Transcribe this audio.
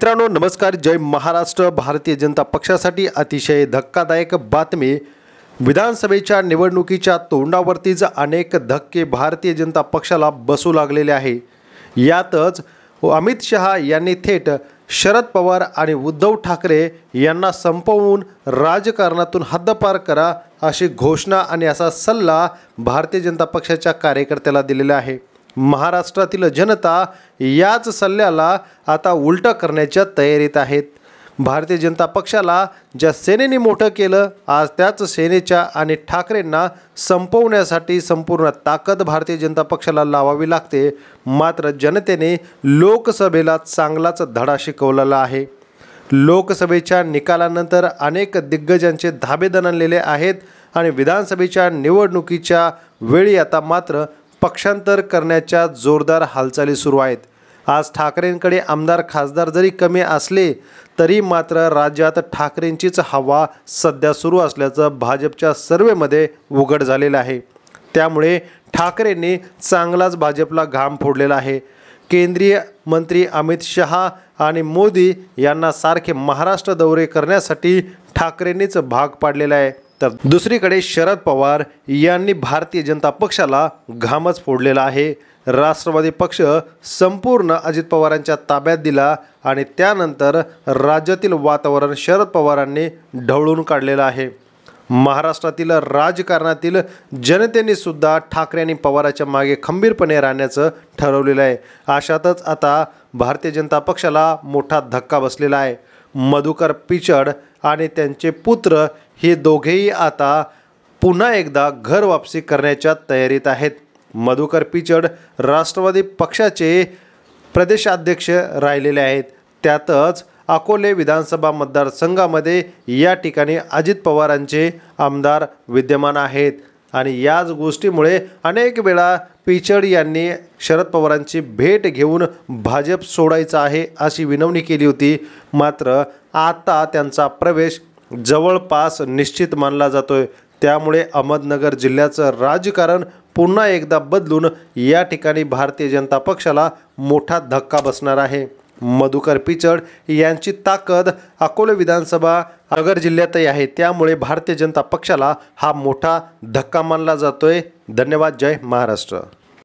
मित्रांनो नमस्कार। जय महाराष्ट्र। भारतीय जनता पक्षासाठी अतिशय धक्कादायक बातमी। विधानसभेच्या निवडणुकीच्या तोंडावरतीच अनेक धक्के भारतीय जनता पक्षाला बसू लागलेले आहे। यातच अमित शहा यांनी थेट शरद पवार आणि उद्धव ठाकरे यांना संपवून राजकारणातून हद्दपार करा अशी घोषणा आणि असा सल्ला भारतीय जनता पक्षाच्या कार्यकर्त्याला दिलेला आहे। महाराष्ट्रातील जनता याच सल्ल्याला आता उलट करण्याच्या तयारीत आहेत। भारतीय जनता पक्षाला ज्या सेनेने मोठं केलं, आज त्याच सेनेच्या आणि ठाकरेंना संपवण्यासाठी संपूर्ण ताकद भारतीय जनता पक्षाला लावावी लागते। मात्र जनतेने लोकसभेला चांगलाच धडा शिकवलेला आहे। लोकसभेच्या निकालानंतर अनेक दिग्गजांचे धाबे दणलेले आहेत आणि विधानसभेच्या निवडणुकीच्या वेळी आता मात्र पक्षांतर करण्याच्या जोरदार हालचाली सुरू आहेत। आज ठाकरेंकडे आमदार खासदार जरी कमी असले तरी मात्र राज्यात ठाकरेंचीच हवा सध्या सुरू असल्याचं भाजपच्या सर्वेमध्ये उघड झालेलं आहे। त्यामुळे ठाकरेंनी चांगलाच भाजपला घाम फोडलेला आहे। केंद्रीय मंत्री अमित शहा आणि मोदी यांना सारखे महाराष्ट्र दौरे करण्यासाठी ठाकरेंनीच भाग पाडलेला आहे। तर दुसरीकडे शरद पवार यांनी भारतीय जनता पक्षाला घामच फोडलेला आहे। राष्ट्रवादी पक्ष संपूर्ण अजित पवारांच्या ताब्यात दिला आणि त्यानंतर राज्यातील वातावरण शरद पवारांनी ढवळून काढलेलं आहे। महाराष्ट्रातील राजकारणातील जनतेने सुद्धा ठाकरे आणि पवारांच्या मागे खंबीरपणे राहण्याचं ठरवलेलं आहे। अशातच आता भारतीय जनता पक्षाला मोठा धक्का बसलेला आहे। मधुकर पिचड आणि त्यांचे पुत्र हे दोघेही आता पुन्हा एकदा घर वापसी करण्याच्या तयारीत आहेत। मधुकर पिचड राष्ट्रवादी पक्षाचे प्रदेशाध्यक्ष राहिलेले आहेत। त्यातच अकोले विधानसभा मतदारसंघामध्ये या ठिकाणी अजित पवारांचे आमदार विद्यमान आहेत आणि याच गोष्टीमुळे अनेक वेळा पिचड यांनी शरद पवारांची भेट घेऊन भाजप सोडायचा आहे अशी विनवणी केली होती। मात्र आता त्यांचा प्रवेश जवळपास निश्चित मानला जातोय। त्यामुळे अहमदनगर जिल्ह्याचं राजकारण पुन्हा एकदा बदलून या ठिकाणी भारतीय जनता पक्षाला मोठा धक्का बसणार आहे। मधुकर पिचड यांची ताकद अकोले विधानसभा नगर जिल्ह्यातही आहे। त्यामुळे भारतीय जनता पक्षाला हा मोठा धक्का मानला जातोय। धन्यवाद। जय महाराष्ट्र।